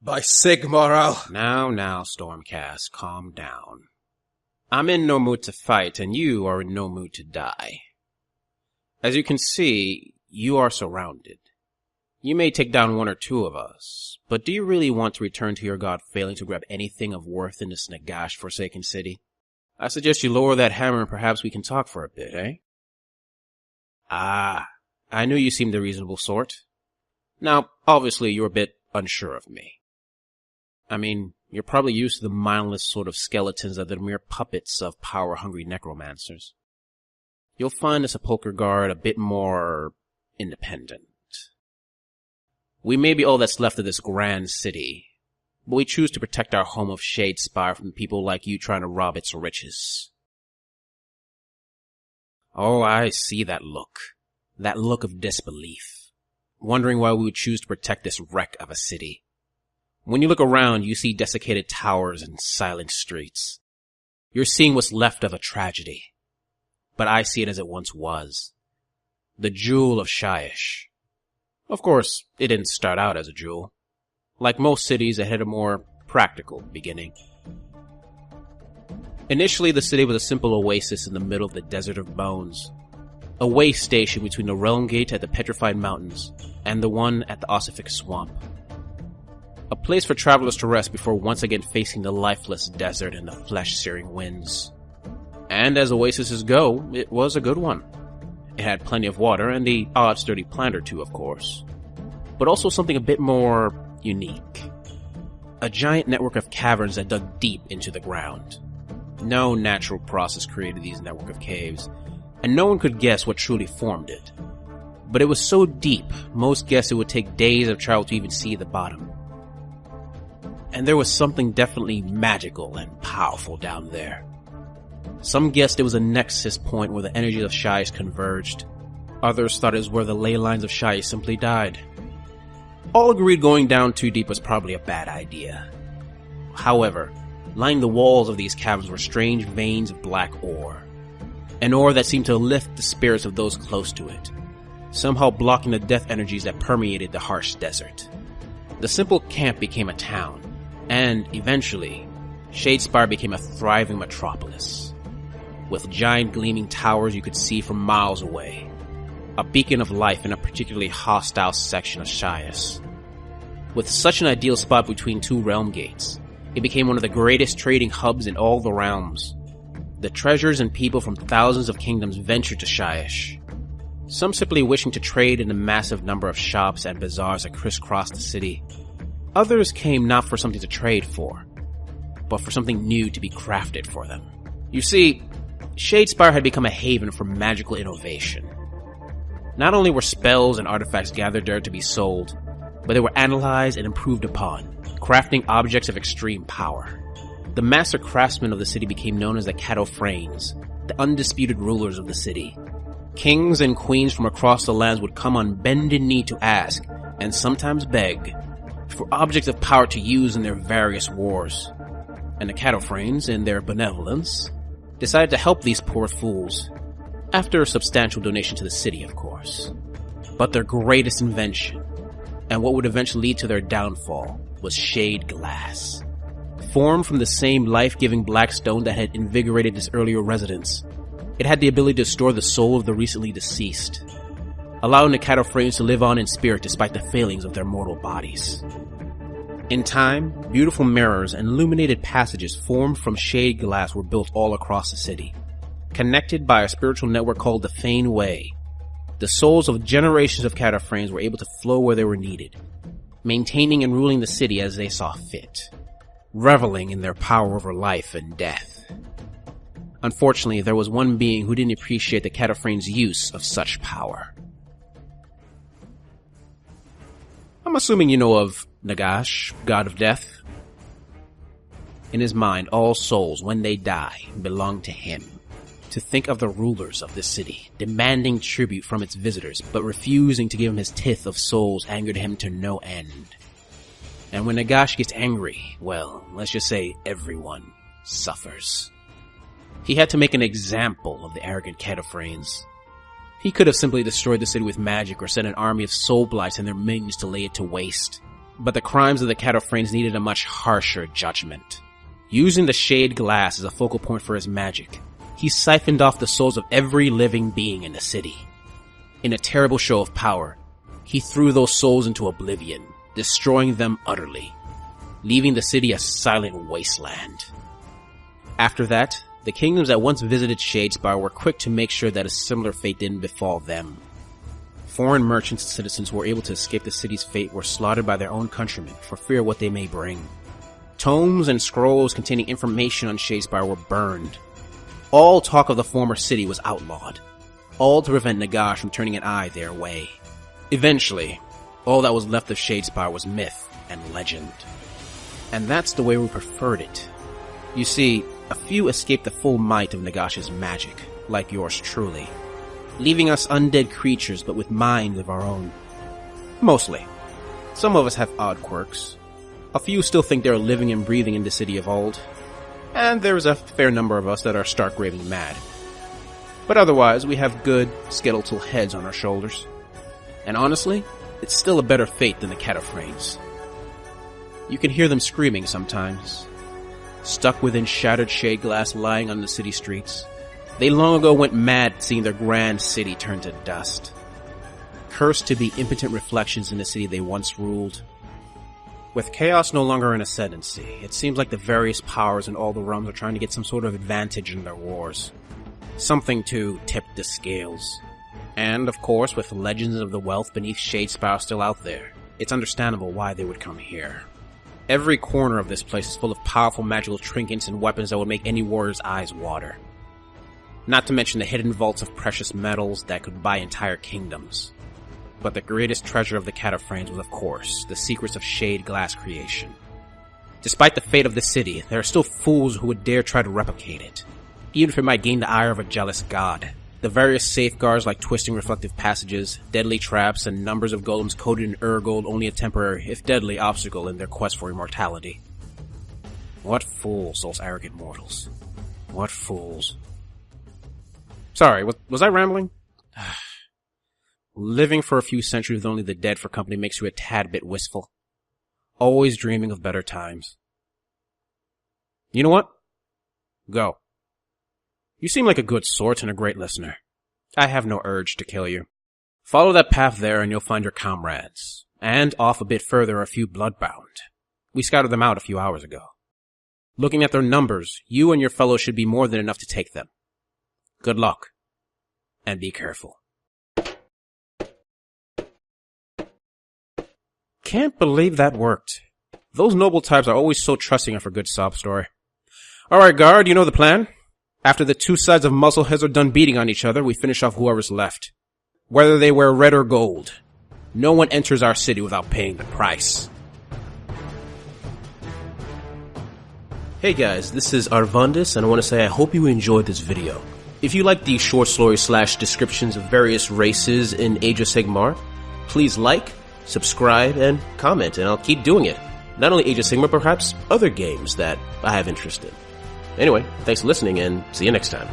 By Sigmar, I'll... Now, Stormcast, calm down. I'm in no mood to fight, and you are in no mood to die. As you can see, you are surrounded. You may take down one or two of us, but do you really want to return to your god failing to grab anything of worth in this Nagash forsaken city? I suggest you lower that hammer and perhaps we can talk for a bit, eh? Ah, I knew you seemed the reasonable sort. Now, obviously you're a bit unsure of me. I mean, you're probably used to the mindless sort of skeletons that are the mere puppets of power-hungry necromancers. You'll find the Sepulchre Guard a bit more independent. We may be all that's left of this grand city, but we choose to protect our home of Shadespire from people like you trying to rob its riches. Oh, I see that look. That look of disbelief. Wondering why we would choose to protect this wreck of a city. When you look around, you see desiccated towers and silent streets. You're seeing what's left of a tragedy. But I see it as it once was. The jewel of Shyish. Of course, it didn't start out as a jewel. Like most cities, it had a more practical beginning. Initially, the city was a simple oasis in the middle of the Desert of Bones. A way station between the Realm Gate at the Petrified Mountains and the one at the Ossific Swamp. A place for travelers to rest before once again facing the lifeless desert and the flesh-searing winds. And as oases go, it was a good one. It had plenty of water and the odd sturdy plant or two, of course. But also something a bit more unique. A giant network of caverns that dug deep into the ground. No natural process created these network of caves, and no one could guess what truly formed it. But it was so deep, most guessed it would take days of travel to even see the bottom. And there was something definitely magical and powerful down there. Some guessed it was a nexus point where the energies of Shyish converged. Others thought it was where the ley lines of Shyish simply died. All agreed going down too deep was probably a bad idea. However, lining the walls of these caverns were strange veins of black ore. An ore that seemed to lift the spirits of those close to it, somehow blocking the death energies that permeated the harsh desert. The simple camp became a town, and eventually, Shadespire became a thriving metropolis. With giant gleaming towers you could see from miles away. A beacon of life in a particularly hostile section of Shyish. With such an ideal spot between two realm gates, it became one of the greatest trading hubs in all the realms. The treasures and people from thousands of kingdoms ventured to Shyish. Some simply wishing to trade in the massive number of shops and bazaars that crisscrossed the city. Others came not for something to trade for, but for something new to be crafted for them. You see, Shadespire had become a haven for magical innovation. Not only were spells and artifacts gathered there to be sold, but they were analyzed and improved upon, crafting objects of extreme power. The master craftsmen of the city became known as the Catofranes, the undisputed rulers of the city. Kings and queens from across the lands would come on bended knee to ask, and sometimes beg, for objects of power to use in their various wars. And the Catofranes, in their benevolence, decided to help these poor fools, after a substantial donation to the city, of course. But their greatest invention, and what would eventually lead to their downfall, was Shade Glass. Formed from the same life-giving black stone that had invigorated its earlier residents, it had the ability to store the soul of the recently deceased, allowing the Catofranes to live on in spirit despite the failings of their mortal bodies. In time, beautiful mirrors and illuminated passages formed from Shade Glass were built all across the city, connected by a spiritual network called the Fane Way. The souls of generations of Catofranes were able to flow where they were needed, maintaining and ruling the city as they saw fit, reveling in their power over life and death. Unfortunately, there was one being who didn't appreciate the Catofranes' use of such power. I'm assuming you know of Nagash, god of death. In his mind, all souls, when they die, belong to him. To think of the rulers of this city, demanding tribute from its visitors, but refusing to give him his tithe of souls angered him to no end. And when Nagash gets angry, well, let's just say everyone suffers. He had to make an example of the arrogant Catofranes. He could have simply destroyed the city with magic or sent an army of soul blights and their minions to lay it to waste. But the crimes of the Cataphragms needed a much harsher judgment. Using the shade glass as a focal point for his magic, he siphoned off the souls of every living being in the city. In a terrible show of power, he threw those souls into oblivion, destroying them utterly, leaving the city a silent wasteland. After that, the kingdoms that once visited Shadespire were quick to make sure that a similar fate didn't befall them. Foreign merchants and citizens who were able to escape the city's fate were slaughtered by their own countrymen for fear of what they may bring. Tomes and scrolls containing information on Shadespire were burned. All talk of the former city was outlawed, all to prevent Nagash from turning an eye their way. Eventually, all that was left of Shadespire was myth and legend. And that's the way we preferred it. You see, a few escaped the full might of Nagash's magic, like yours truly, leaving us undead creatures but with minds of our own. Mostly. Some of us have odd quirks. A few still think they're living and breathing in the city of old. And there's a fair number of us that are stark raving mad. But otherwise, we have good, skeletal heads on our shoulders. And honestly, it's still a better fate than the Cataphragms. You can hear them screaming sometimes. Stuck within shattered shade glass lying on the city streets, they long ago went mad seeing their grand city turn to dust. Cursed to be impotent reflections in the city they once ruled. With chaos no longer in ascendancy, it seems like the various powers in all the realms are trying to get some sort of advantage in their wars. Something to tip the scales. And, of course, with legends of the wealth beneath Shadespire still out there, it's understandable why they would come here. Every corner of this place is full of powerful magical trinkets and weapons that would make any warrior's eyes water. Not to mention the hidden vaults of precious metals that could buy entire kingdoms. But the greatest treasure of the Cataphragms was, of course, the secrets of shade glass creation. Despite the fate of the city, there are still fools who would dare try to replicate it, even if it might gain the ire of a jealous god. The various safeguards like twisting reflective passages, deadly traps, and numbers of golems coated in Urgold only a temporary, if deadly, obstacle in their quest for immortality. What fools, those arrogant mortals. What fools. Sorry, was I rambling? Living for a few centuries with only the dead for company makes you a tad bit wistful. Always dreaming of better times. You know what? Go. You seem like a good sort and a great listener. I have no urge to kill you. Follow that path there and you'll find your comrades. And off a bit further are a few bloodbound. We scouted them out a few hours ago. Looking at their numbers, you and your fellows should be more than enough to take them. Good luck. And be careful. Can't believe that worked. Those noble types are always so trusting of a good sob story. Alright, guard, you know the plan? After the two sides of muscleheads are done beating on each other, we finish off whoever's left. Whether they wear red or gold. No one enters our city without paying the price. Hey guys, this is Arvandus, and I want to say I hope you enjoyed this video. If you like these short stories / descriptions of various races in Age of Sigmar, please like, subscribe, and comment, and I'll keep doing it. Not only Age of Sigmar, perhaps other games that I have interest in. Anyway, thanks for listening, and see you next time.